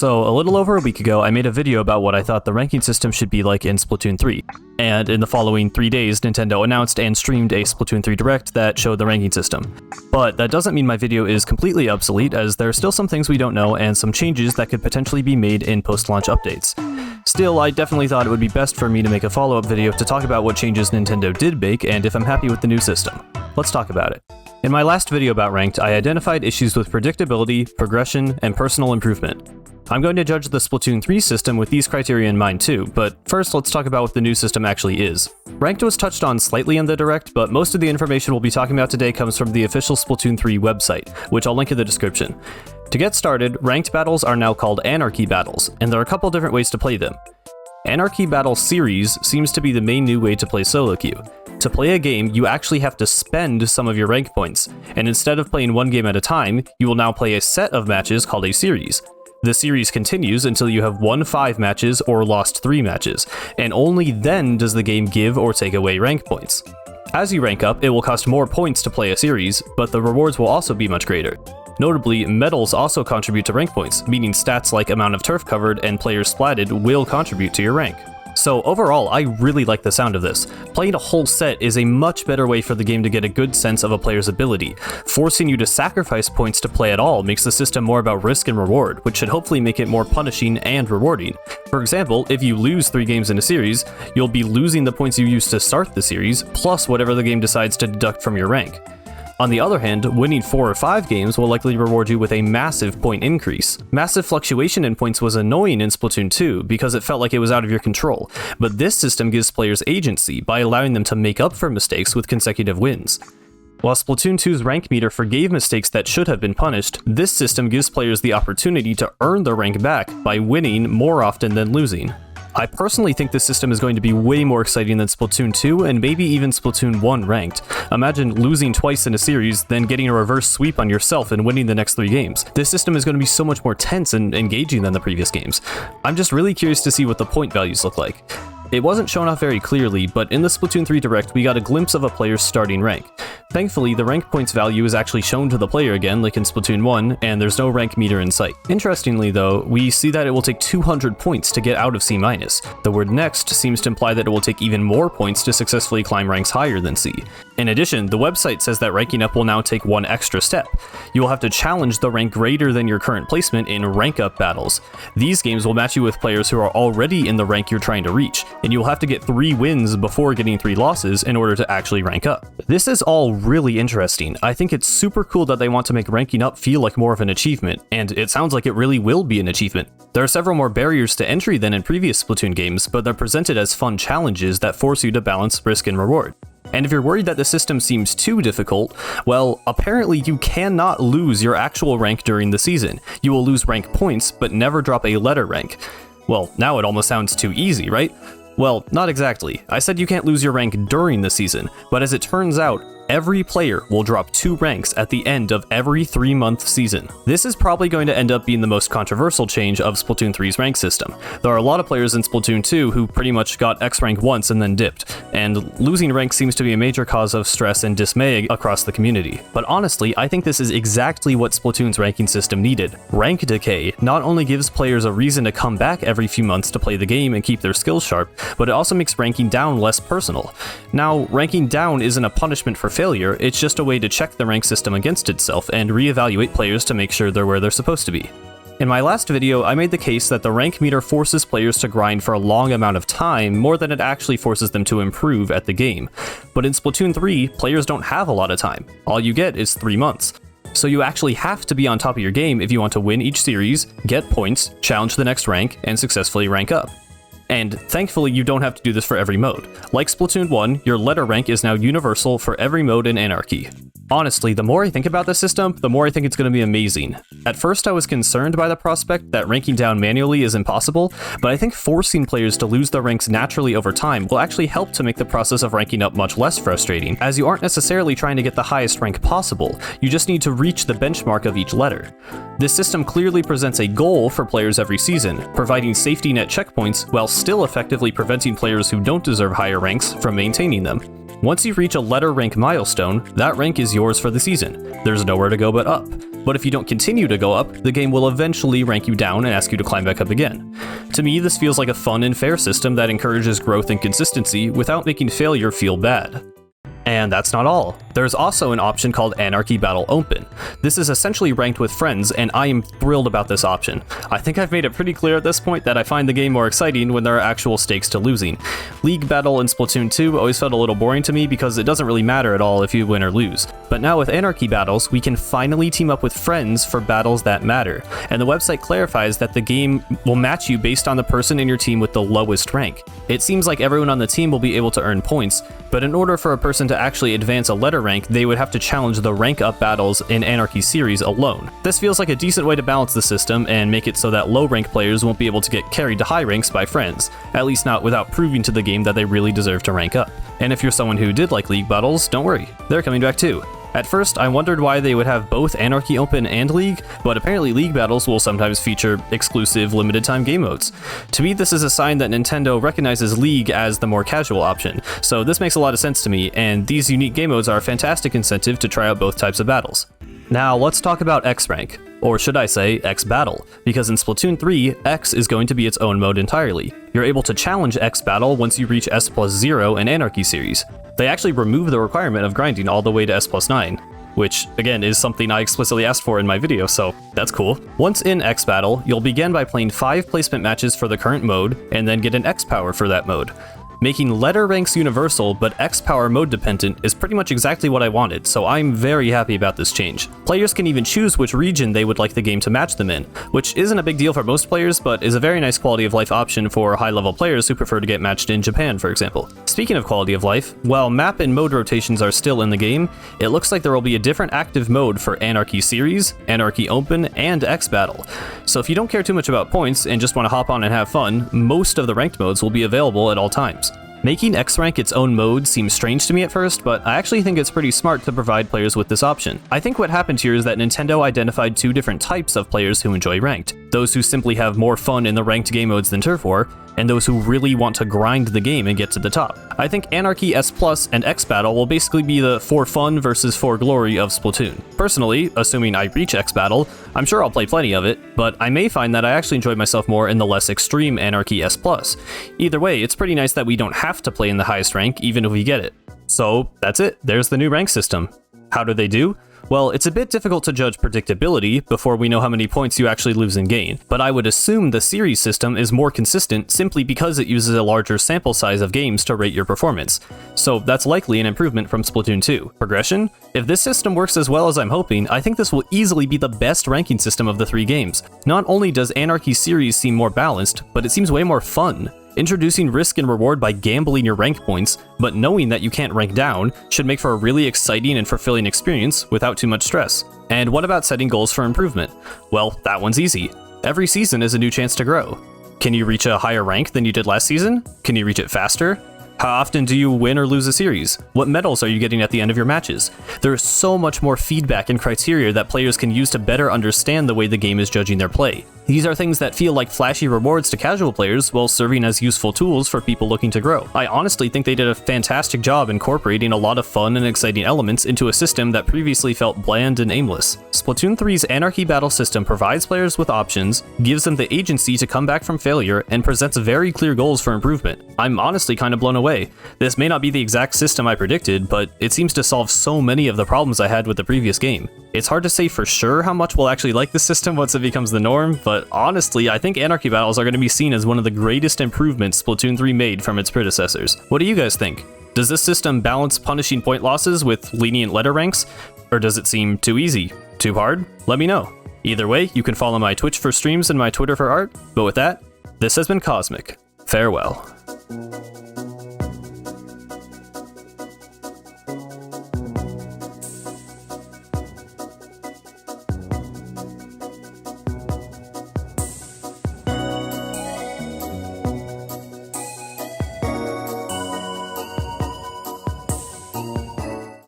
So, a little over a week ago, I made a video about what I thought the ranking system should be like in Splatoon 3. And in the following 3 days, Nintendo announced and streamed a Splatoon 3 Direct that showed the ranking system. But that doesn't mean my video is completely obsolete, as there are still some things we don't know and some changes that could potentially be made in post-launch updates. Still, I definitely thought it would be best for me to make a follow-up video to talk about what changes Nintendo did make and if I'm happy with the new system. Let's talk about it. In my last video about Ranked, I identified issues with predictability, progression, and personal improvement. I'm going to judge the Splatoon 3 system with these criteria in mind too, but first let's talk about what the new system actually is. Ranked was touched on slightly in the Direct, but most of the information we'll be talking about today comes from the official Splatoon 3 website, which I'll link in the description. To get started, Ranked battles are now called Anarchy Battles, and there are a couple different ways to play them. Anarchy Battle Series seems to be the main new way to play solo queue. To play a game, you actually have to spend some of your rank points, and instead of playing one game at a time, you will now play a set of matches called a series. The series continues until you have won 5 matches or lost 3 matches, and only then does the game give or take away rank points. As you rank up, it will cost more points to play a series, but the rewards will also be much greater. Notably, medals also contribute to rank points, meaning stats like amount of turf covered and players splatted will contribute to your rank. So overall, I really like the sound of this. Playing a whole set is a much better way for the game to get a good sense of a player's ability. Forcing you to sacrifice points to play at all makes the system more about risk and reward, which should hopefully make it more punishing and rewarding. For example, if you lose 3 games in a series, you'll be losing the points you used to start the series, plus whatever the game decides to deduct from your rank. On the other hand, winning 4 or 5 games will likely reward you with a massive point increase. Massive fluctuation in points was annoying in Splatoon 2 because it felt like it was out of your control, but this system gives players agency by allowing them to make up for mistakes with consecutive wins. While Splatoon 2's rank meter forgave mistakes that should have been punished, this system gives players the opportunity to earn their rank back by winning more often than losing. I personally think this system is going to be way more exciting than Splatoon 2 and maybe even Splatoon 1 ranked. Imagine losing twice in a series, then getting a reverse sweep on yourself and winning the next 3 games. This system is going to be so much more tense and engaging than the previous games. I'm just really curious to see what the point values look like. It wasn't shown off very clearly, but in the Splatoon 3 Direct, we got a glimpse of a player's starting rank. Thankfully, the rank points value is actually shown to the player again, like in Splatoon 1, and there's no rank meter in sight. Interestingly though, we see that it will take 200 points to get out of C-. The word next seems to imply that it will take even more points to successfully climb ranks higher than C. In addition, the website says that ranking up will now take one extra step. You will have to challenge the rank greater than your current placement in rank up battles. These games will match you with players who are already in the rank you're trying to reach, and you'll have to get 3 wins before getting 3 losses in order to actually rank up. This is all really interesting. I think it's super cool that they want to make ranking up feel like more of an achievement, and it sounds like it really will be an achievement. There are several more barriers to entry than in previous Splatoon games, but they're presented as fun challenges that force you to balance risk and reward. And if you're worried that the system seems too difficult, well, apparently you cannot lose your actual rank during the season. You will lose rank points, but never drop a letter rank. Well, now it almost sounds too easy, right? Well, not exactly. I said you can't lose your rank during the season, but as it turns out, every player will drop 2 ranks at the end of every 3-month season. This is probably going to end up being the most controversial change of Splatoon 3's rank system. There are a lot of players in Splatoon 2 who pretty much got XRank once and then dipped, and losing rank seems to be a major cause of stress and dismay across the community. But honestly, I think this is exactly what Splatoon's ranking system needed. Rank decay not only gives players a reason to come back every few months to play the game and keep their skills sharp, but it also makes ranking down less personal. Now, ranking down isn't a punishment for failure, it's just a way to check the rank system against itself and reevaluate players to make sure they're where they're supposed to be. In my last video, I made the case that the rank meter forces players to grind for a long amount of time more than it actually forces them to improve at the game. But in Splatoon 3, players don't have a lot of time. All you get is 3 months. So you actually have to be on top of your game if you want to win each series, get points, challenge the next rank, and successfully rank up. And thankfully, you don't have to do this for every mode. Like Splatoon 1, your letter rank is now universal for every mode in Anarchy. Honestly, the more I think about this system, the more I think it's going to be amazing. At first, I was concerned by the prospect that ranking down manually is impossible, but I think forcing players to lose their ranks naturally over time will actually help to make the process of ranking up much less frustrating, as you aren't necessarily trying to get the highest rank possible, you just need to reach the benchmark of each letter. This system clearly presents a goal for players every season, providing safety net checkpoints while still effectively preventing players who don't deserve higher ranks from maintaining them. Once you reach a letter rank milestone, that rank is yours for the season. There's nowhere to go but up. But if you don't continue to go up, the game will eventually rank you down and ask you to climb back up again. To me, this feels like a fun and fair system that encourages growth and consistency without making failure feel bad. And that's not all. There's also an option called Anarchy Battle Open. This is essentially ranked with friends, and I am thrilled about this option. I think I've made it pretty clear at this point that I find the game more exciting when there are actual stakes to losing. League Battle in Splatoon 2 always felt a little boring to me because it doesn't really matter at all if you win or lose. But now with Anarchy Battles, we can finally team up with friends for battles that matter. And the website clarifies that the game will match you based on the person in your team with the lowest rank. It seems like everyone on the team will be able to earn points, but in order for a person to actually advance a letter rank, they would have to challenge the rank up battles in Anarchy series alone. This feels like a decent way to balance the system and make it so that low rank players won't be able to get carried to high ranks by friends, at least not without proving to the game that they really deserve to rank up. And if you're someone who did like League Battles, don't worry, they're coming back too. At first, I wondered why they would have both Anarchy Open and League, but apparently League Battles will sometimes feature exclusive limited-time game modes. To me, this is a sign that Nintendo recognizes League as the more casual option, so this makes a lot of sense to me, and these unique game modes are a fantastic incentive to try out both types of battles. Now, let's talk about XRank, or should I say X Battle, because in Splatoon 3, X is going to be its own mode entirely. You're able to challenge X Battle once you reach S+0 in Anarchy series. They actually remove the requirement of grinding all the way to S+9, which, again, is something I explicitly asked for in my video, so that's cool. Once in X Battle, you'll begin by playing 5 placement matches for the current mode, and then get an X Power for that mode. Making letter ranks universal but X Power mode dependent is pretty much exactly what I wanted, so I'm very happy about this change. Players can even choose which region they would like the game to match them in, which isn't a big deal for most players, but is a very nice quality of life option for high-level players who prefer to get matched in Japan, for example. Speaking of quality of life, while map and mode rotations are still in the game, it looks like there will be a different active mode for Anarchy Series, Anarchy Open, and X Battle. So if you don't care too much about points and just want to hop on and have fun, most of the ranked modes will be available at all times. Making XRank its own mode seems strange to me at first, but I actually think it's pretty smart to provide players with this option. I think what happened here is that Nintendo identified 2 different types of players who enjoy ranked. Those who simply have more fun in the ranked game modes than Turf War, and those who really want to grind the game and get to the top. I think Anarchy S Plus and X Battle will basically be the for fun versus for glory of Splatoon. Personally, assuming I reach X Battle, I'm sure I'll play plenty of it, but I may find that I actually enjoy myself more in the less extreme Anarchy S Plus. Either way, it's pretty nice that we don't have to play in the highest rank even if we get it. So that's it, there's the new rank system. How do they do? Well, it's a bit difficult to judge predictability before we know how many points you actually lose and gain, but I would assume the series system is more consistent simply because it uses a larger sample size of games to rate your performance. So that's likely an improvement from Splatoon 2. Progression? If this system works as well as I'm hoping, I think this will easily be the best ranking system of the 3 games. Not only does Anarchy series seem more balanced, but it seems way more fun. Introducing risk and reward by gambling your rank points, but knowing that you can't rank down, should make for a really exciting and fulfilling experience without too much stress. And what about setting goals for improvement? Well, that one's easy. Every season is a new chance to grow. Can you reach a higher rank than you did last season? Can you reach it faster? How often do you win or lose a series? What medals are you getting at the end of your matches? There is so much more feedback and criteria that players can use to better understand the way the game is judging their play. These are things that feel like flashy rewards to casual players while serving as useful tools for people looking to grow. I honestly think they did a fantastic job incorporating a lot of fun and exciting elements into a system that previously felt bland and aimless. Splatoon 3's Anarchy Battle system provides players with options, gives them the agency to come back from failure, and presents very clear goals for improvement. I'm honestly kind of blown away. This may not be the exact system I predicted, but it seems to solve so many of the problems I had with the previous game. It's hard to say for sure how much we'll actually like this system once it becomes the norm, but honestly, I think Anarchy Battles are going to be seen as one of the greatest improvements Splatoon 3 made from its predecessors. What do you guys think? Does this system balance punishing point losses with lenient letter ranks? Or does it seem too easy? Too hard? Let me know. Either way, you can follow my Twitch for streams and my Twitter for art, but with that, this has been Cosmic. Farewell.